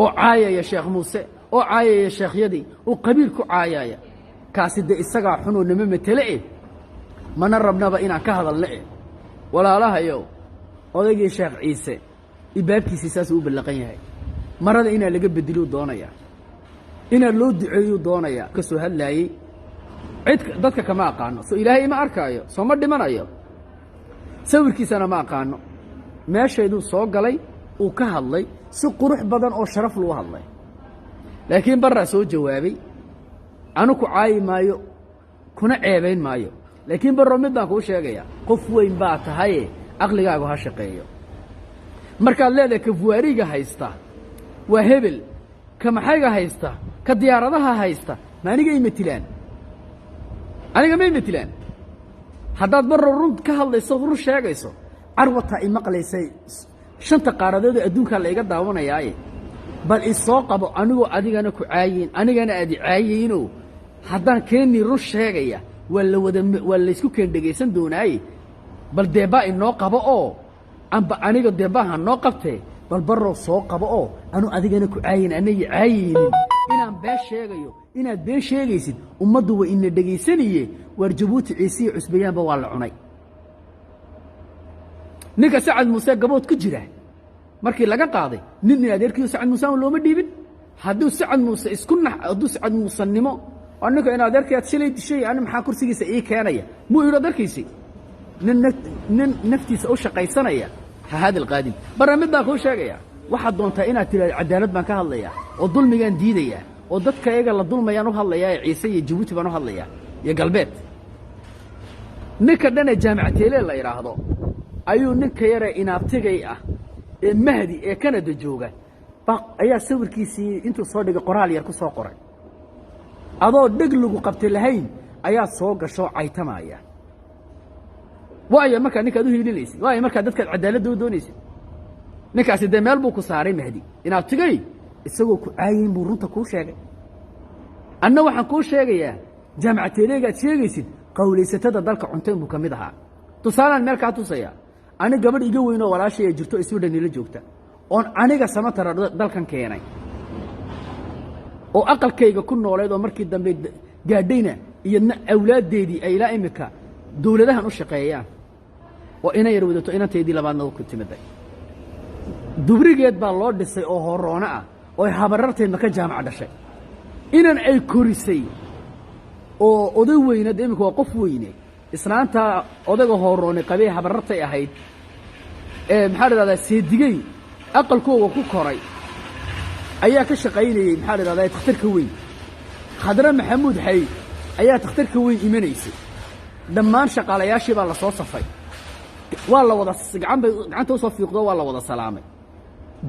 oo caayaya sheekh muuse oo caayaya sheekhyadii oo qabiil ku caayaya kaasi dee isagaa xunoo nama matele mana rabnaba inaan ka hadalna walaalahayow odaygii sheekh ciise ibaabkiisii saasuu u ballaqan yahay marada inaa laga bediluu doonayaa inaa loo duceeyuu doonayaa ka soo hadlaayey dadka kama aqaano soo ilaahay ima arkaayo soo ma dhimanayo sawirkiisana ma aqaano meeshayduu soo galay uu ka hadlay si qurux badan oo sharaf luu hadlay laakiin barraa soo jawaabay anu ku caayi maayo kuna ceebayn maayo laakiin barro mid baan kuu sheegayaa qof weyn baa tahaye aqligaagu ha shaqeeyo markaad leedahay ka fuwaariga haysta waa hebel ka maxayga haysta ka diyaaradaha haysta ma aniga imatilaan aniga ma imatilaan haddaad barro run ka hadlayso run sheegayso carwataa i maqlaysay shanta qaaradoodoo adduunkaa la iga daawanayaaye bal isoo qabo anigoo adigana ku caayiin anigana aad i caayayinoo haddaan keennii run sheegaya waa laysku keen dhegaysan doonaaye bal deebbaa inoo qabo oo amba aniga deebbaaha noo qabtee bal barrow soo qabo oo anu adigana ku caayin anagi caayaynin inaan been sheegayo inaad been sheegaysid ummaddu waa ina dhegaysaniye waar jabuuti ciisiyo cusbayaanba waa la cunay ninka sacad muuse gabood ku jira markii laga qaaday nin in adeerkiiyo sacad muuse aan looma dhiibin hadduu sacad muuse hadduu sacad muusannimo waa ninka in adeerkayaad shalay dishay ani maxaa kursigiisa ii keenaya muu idho adeerkiisii nin naftiisa u shaqaysanaya ha haadal qaadim barra mid baan kuu sheegayaa waxaad doontaa inaad tidhahdo cadaalad baan ka hadlayaa oo dulmigaan diidayaa oo dadka iyaga la dulmayaan u hadlayaa ee ciise iyo jabuuti baan u hadlayaa iyo galbeed ninka dhan ee jaamicateylee la idhaahdo ayuu ninka yaree inaabtigay ah ee mahdi ee kanada jooga ayaa sawirkiisii intuu soo dhigay qoraal yar ku soo qoray adoo dheg lagu qabtay lahayn ayaad soo gashoo caytamaya waayo markaa ninkaad u hiilinaysid waayo markaa dadkaad cadaaladda u doonaysid ninkaasi dee meel buu ku saaray mahdi inaabtigay isagoo ku caayin buu runta kuu sheegay anna waxaan kuu sheegayaa jaamicateyleegaad sheegaysid qawlaysatada dalka cunteen buu ka mid ahaa tusaalaan meel kaa tusaya ani gabadh iga weynoo walaashay ee jirto iswidhan ila joogta oon aniga samatara dalkan keenay oo aqalkayga ku noolayd oo markii dambe gaadhayna iyadna awlaaddeedii ay ilaa imika dawladahan u shaqeeyaan oo ina yar wadato inantaydii labaadna ku timiday dubrigeed baa loo dhisay oo horoono ah oo ay habararteedna ka jaamac dhashay inan ay korisay oo oday weynad imika waa qof weyne islaanta odayga horoone qabee habarartay ahayd ee maxaa la idhahdaa seedigey aqalkooga ku koray ayaa ka shaqaynayey maxaa la idhahdaa takhtarka weyn khadre maxamuud xay ayaa takhtarka weyn imanaysay dhammaan shaqaalayaashii baa la soo safay waa la wada gacanta usoo fiiqdo waa la wada salaamay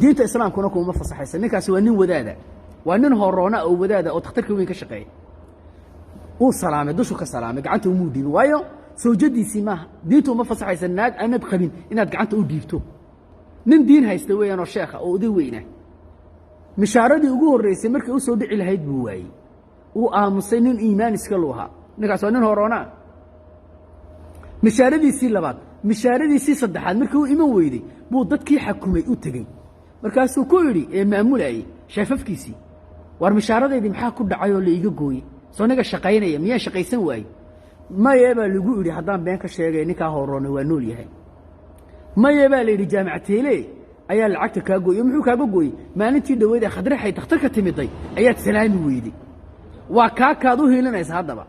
diinta islaamkuna kuma fasaxaysa ninkaasi waa nin wadaada waa nin horoona oo wadaada oo takhtarka weyn ka shaqeeya uu salaamay dushu ka salaamay gacanta umuu dhiibin waayo sawjadiisii maaha diintu uma fasaxaysa naag aanad qabin inaad gacanta u dhiibto nin diin haysta weeyaan oo sheekha oo oday weyna mishaaradii ugu horreysay markay u soo dhici lahayd buu waayey uu aamusay nin iimaan iska luuhaa ninkaas waa nin horoonaa mishaaradiisii labaad mishaaradiisii saddexaad markii uu iman weyday buu dadkii xakumay u tegey markaasuu ku idhi ee maamulayey sheefafkiisii waar mishaaradeydii maxaa ku dhacay oo la iiga gooyey soo niga shaqaynaya miyaa shaqaysan waaye maye baa lagu idhi haddaan been ka sheegay ninkaa horoona waa nool yahay maye baa la yidhi jaamicateylee ayaa lacagta kaa gooyey muxuu kaaga gooyey maalintii dhaweyd ee khadraxay takhtarka timiday ayaad salaami weyday waa kaakaad u hiilinaysa haddaba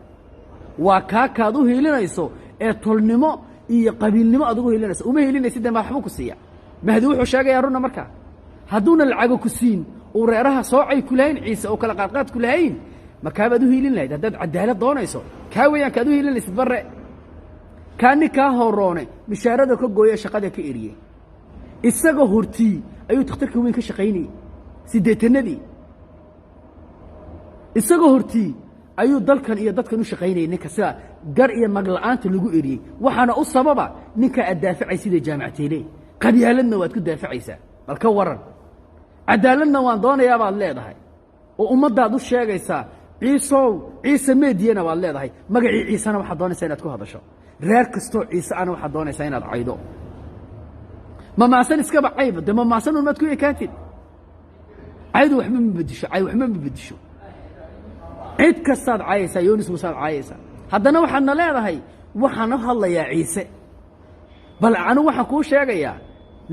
waa kaakaad u hiilinayso ee tolnimo iyo qabiilnimo aad ugu hiilinayso uma hiilinaysid dee waxbuu ku siiya mahdi wuxuu sheegayaa runna markaa hadduuna lacago ku siin uu reeraha soocay ku lahayn ciise oo kala qaadqaad ku lahayn makaabaad u hiilin lahayd haddaad cadaalad doonayso kaa weeyaan kaad u hiilinaysid barre kaa ninkaa horoone bishaarada ka gooye shaqada ka eriyey isagoo hortii ayuu takhtarka weyn ka shaqaynayey siddeetanadii isagoo hortii ayuu dalkan iyo dadkan u shaqaynayay ninka sida gar iyo magla'aanta lagu eriyey waxaana u sababa ninkaa aad daafacay sida jaamacteyle qabyaaladna waad ku daafacaysaa bal ka waran cadaaladna waan doonayaa baad leedahay oo ummaddaad u sheegaysaa ciisow ciise meediyana waad leedahay magacii ciisena waxaad doonaysaa inaad ku hadasho reer kastoo ciise ana waxaad doonaysaa inaad caydo mamaasan iskaba cayba dee mamaasan un maad ku ekaatid caydu waxba ma bedisho cay waxba ma bedisho cid kastaad caayaysaa yoonis muusaad caayaysaa haddana waxaadna leedahay waxaan u hadlayaa ciise bal anigu waxaan kuu sheegayaa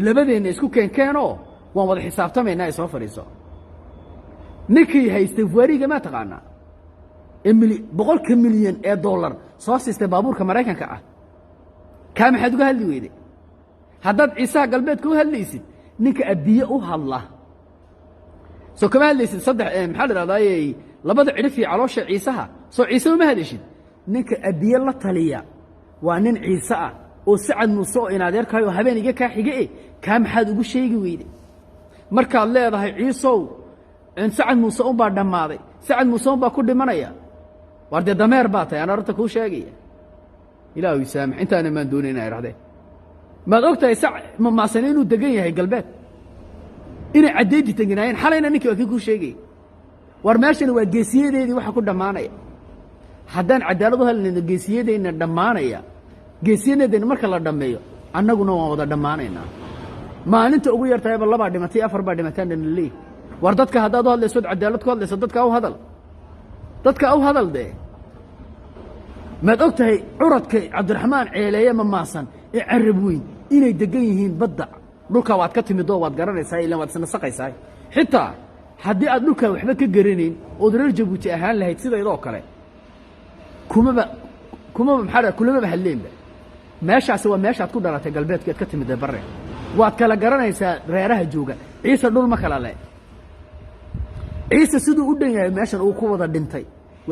labadeenna isku keenkeenoo waan wada xisaabtamaynaa ay soo fadhiiso ninkii haystay waariga maa taqaanaa ee boqolka milyan ee dollar soo siistay baabuurka maraykanka ah kaa maxaad uga hadli weyday haddaad ciisaha galbeedka u hadlaysid ninka abiye u hadla soo kama hadlaysid saddex maxaa la idhahdaaye labada cidhif iyo caloosha ciisaha soo ciise uma hadashid ninka abiye la taliya waa nin ciise ah oo sacad muuse oo inadeerkaayo habeen iga kaa xige kaa maxaad ugu sheegi weyday markaad leedahay ciisow sacad muuse unbaa dhammaaday sacad muuse unbaa ku dhimanaya waar dee dameer baa tahay aan arrinta kuu sheegaya ilaahu isaamax intaana maan doonay inaa idhahdeen maad og tahay mamaasane inuu degan yahay galbeed inay caddaydii teginaayeen xalayna ninkii waa kii kuu sheegaya war meeshana waa geesiyadeedii waxa ku dhammaanaya haddaan cadaalad u helnayno geesiyadeenna dhammaanaya geesiyadeedna marka la dhammeeyo annaguna waan wada dhammaanaynaa maalinta ugu yartahayba labaa dhimatay afar baa dhimataan dhan leey war dadka haddaad u hadlayso cadaalad ku hadlayso dadka u hadal dadka u hadal dee maad og tahay curadka cabdiraxmaan ceeleeye mamaasan ee carab weyn inay degan yihiin badda dhulkaa waad ka timid oo waad garanaysaa ilaan waad isnasaqaysaa xitaa haddii aad dhulkaa waxba ka garanayn ood reer jabuuti ahaan lahayd sidaydoo kale kumaba kulamaba hadleenba meeshaasi waa meeshaad ku dhalatay galbeedka aad ka timid ee barre waad kala garanaysaa reeraha jooga ciise dhul ma kala le ciise siduu u dhan yahay meeshan uu ku wada dhintay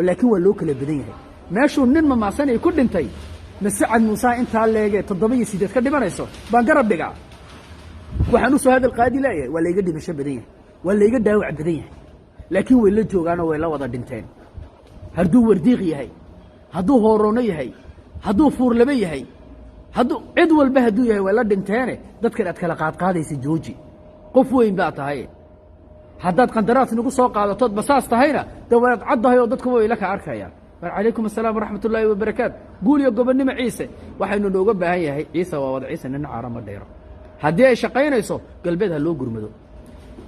laakiin waa loo kala badan yahay meeshuu nin mamaasanay ku dhintay masacad muusaa intaa leegee 7 ka dhimanayso baan garab dhigaa waxaan u soo hadal qaadi leeyahay waa layga dhimasho badan yahay waa layga dhaawac badan yahay laakiin way la joogaanoo way la wada dhinteen hadduu wardiiq yahay hadduu hooroono yahay hadduu fuurlaba yahay hadduu cid walba hadduu yahay way la dhinteene dadkan aad kala qaadqaadaysa jooji qof weyn baa tahay haddaad qandaraas nagu soo qaadatood basaas tahayna dee waad caddahay oo dadkuba way la ka arkayaan war calaykum assalaam waraxmat ullaahi wabarakaatu guul iyo gobonnimo ciise waxaynu nooga baahan yahay ciise waa wada ciise nina caarama dheero haddii ay shaqaynayso galbeed ha loo gurmado